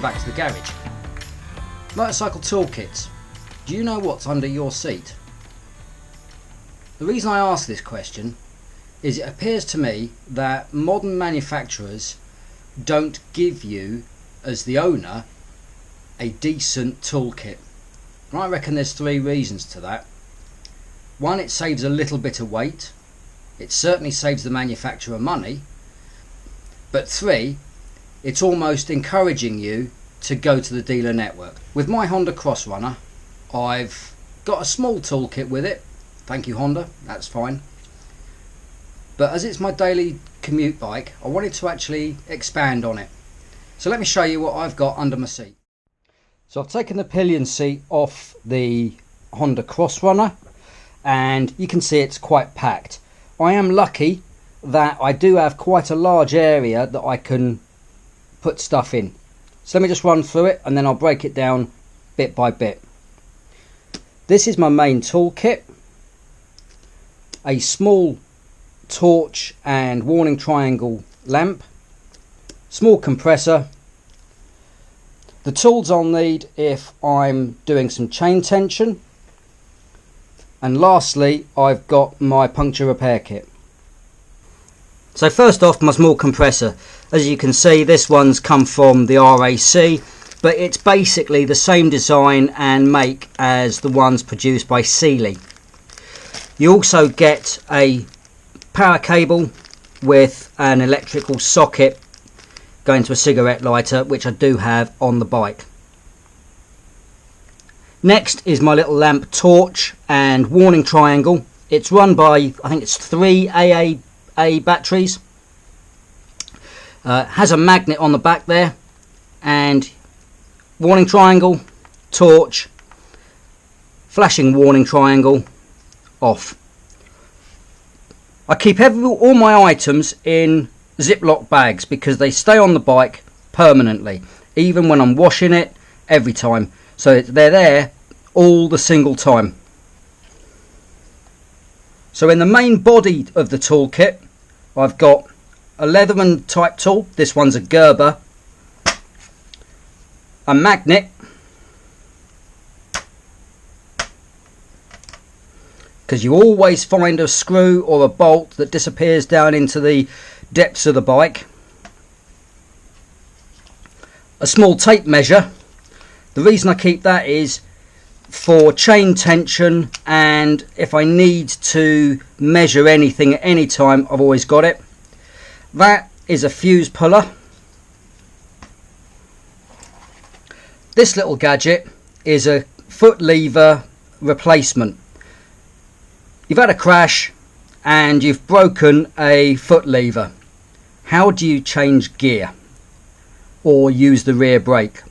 back to the garage. Motorcycle toolkits. Do you know what's under your seat? The reason I ask this question is it appears to me that modern manufacturers don't give you, as the owner, a decent toolkit. And I reckon there's three reasons to that. One, it saves a little bit of weight. It certainly saves the manufacturer money. But three, it's almost encouraging you to go to the dealer network. With my Honda Crossrunner, I've got a small toolkit with it. Thank you, Honda, that's fine. But as it's my daily commute bike, I wanted to actually expand on it. So let me show you what I've got under my seat. So I've taken the pillion seat off the Honda Crossrunner, and you can see it's quite packed. I am lucky that I do have quite a large area that I can put stuff in. So let me just run through it and then I'll break it down bit by bit. This is my main toolkit. A small torch and warning triangle lamp. Small compressor. The tools I'll need if I'm doing some chain tension. And lastly, I've got my puncture repair kit. So first off, my small compressor. As you can see, this one's come from the RAC, but it's basically the same design and make as the ones produced by Sealy. You also get a power cable with an electrical socket going to a cigarette lighter, which I do have on the bike. Next is my little lamp torch and warning triangle. It's run by, I think it's 3 AA batteries. Has a magnet on the back there, and warning triangle, torch, flashing warning triangle, off. I keep all my items in Ziploc bags because they stay on the bike permanently, even when I'm washing it, every time. So they're there all the single time. So in the main body of the toolkit, I've got a Leatherman type tool. This one's a Gerber. A magnet. Because you always find a screw or a bolt that disappears down into the depths of the bike. A small tape measure. The reason I keep that is for chain tension, and if I need to measure anything at any time, I've always got it. That is a fuse puller. This little gadget is a foot lever replacement. You've had a crash and you've broken a foot lever. How do you change gear or use the rear brake?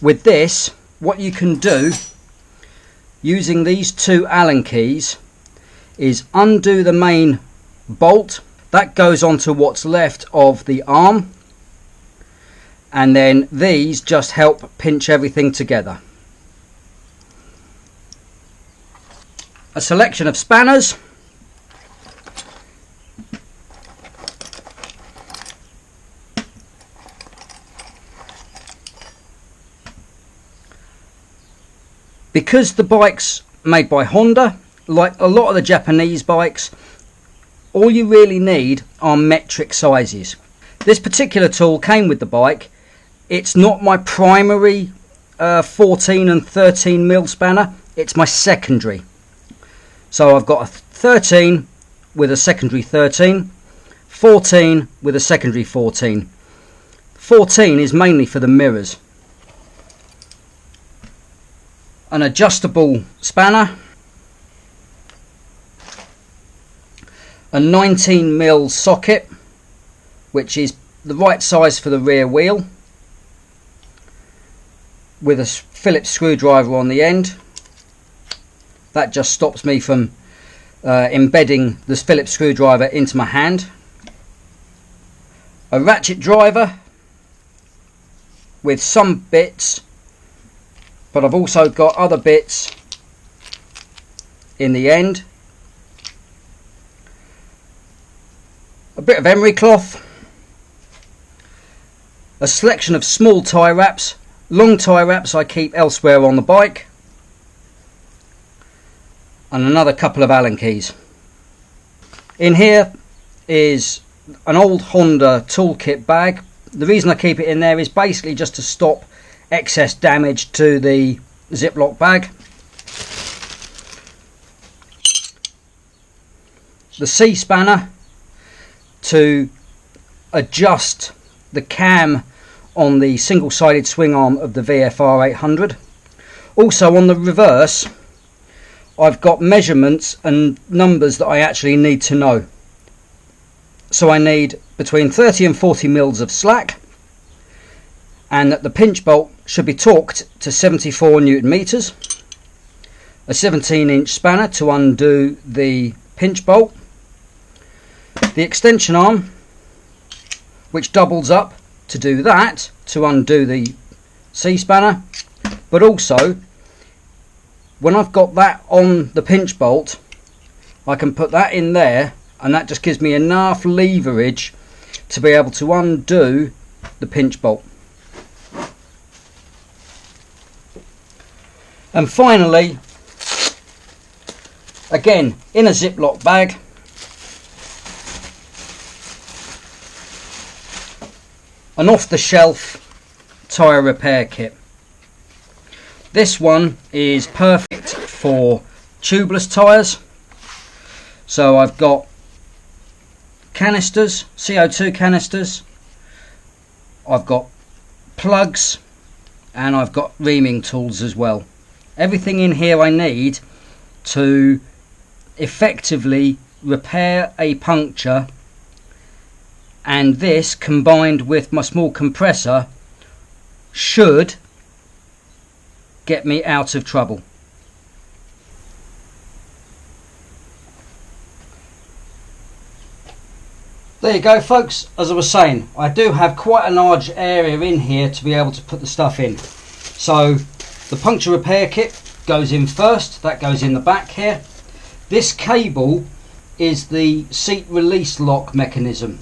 With this, what you can do using these two Allen keys is undo the main bolt. That goes onto what's left of the arm, and then these just help pinch everything together. A selection of spanners. Because the bike's made by Honda, like a lot of the Japanese bikes, all you really need are metric sizes. This particular tool came with the bike. It's not my primary 14 and 13 mil spanner, it's my secondary. So I've got a 13 with a secondary 13, 14 with a secondary 14. 14 is mainly for the mirrors. An adjustable spanner, a 19 mil socket, which is the right size for the rear wheel, with a Phillips screwdriver on the end. That just stops me from embedding the Phillips screwdriver into my hand. A ratchet driver with some bits, but I've also got other bits in the end. A bit of emery cloth, a selection of small tie wraps. Long tie wraps I keep elsewhere on the bike, and another couple of Allen keys. In here is an old Honda toolkit bag. The reason I keep it in there is basically just to stop excess damage to the Ziploc bag. The C-spanner to adjust the cam on the single-sided swing arm of the VFR800. Also on the reverse, I've got measurements and numbers that I actually need to know. So I need between 30 and 40 mils of slack, and that the pinch bolt should be torqued to 74 Newton meters, a 17-inch spanner to undo the pinch bolt, the extension arm which doubles up to do that, to undo the C-spanner, but also when I've got that on the pinch bolt I can put that in there, and that just gives me enough leverage to be able to undo the pinch bolt. And finally, again in a Ziploc bag, an off-the-shelf tyre repair kit. This one is perfect for tubeless tyres. So I've got canisters, CO2 canisters, I've got plugs, and I've got reaming tools as well. Everything in here I need to effectively repair a puncture, and this combined with my small compressor should get me out of trouble. There you go folks, as I was saying, I do have quite a large area in here to be able to put the stuff in. So the puncture repair kit goes in first, that goes in the back here. This cable is the seat release lock mechanism.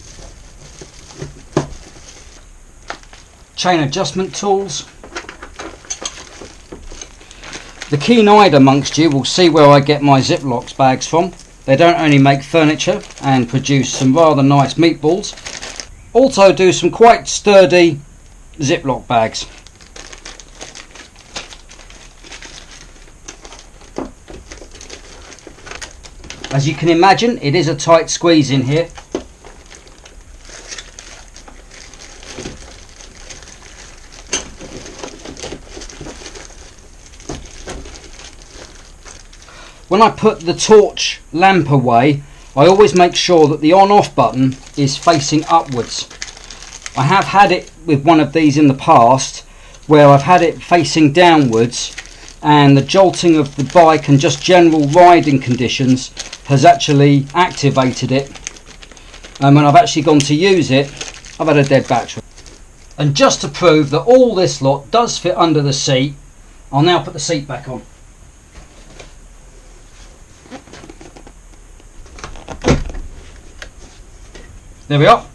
Chain adjustment tools. The keen-eyed amongst you will see where I get my Ziploc bags from. They don't only make furniture and produce some rather nice meatballs, also do some quite sturdy Ziploc bags. As you can imagine, it is a tight squeeze in here. When I put the torch lamp away, I always make sure that the on-off button is facing upwards. I have had it with one of these in the past where I've had it facing downwards, and the jolting of the bike and just general riding conditions has actually activated it, and when I've actually gone to use it I've had a dead battery. And just to prove that all this lot does fit under the seat, I'll now put the seat back on. There we are,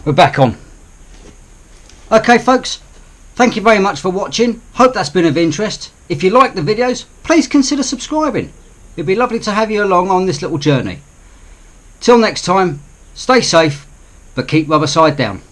we're back on. Okay folks, thank you very much for watching. Hope that's been of interest. If you like the videos, please consider subscribing. It'd be lovely to have you along on this little journey. Till next time, stay safe, but keep rubber side down.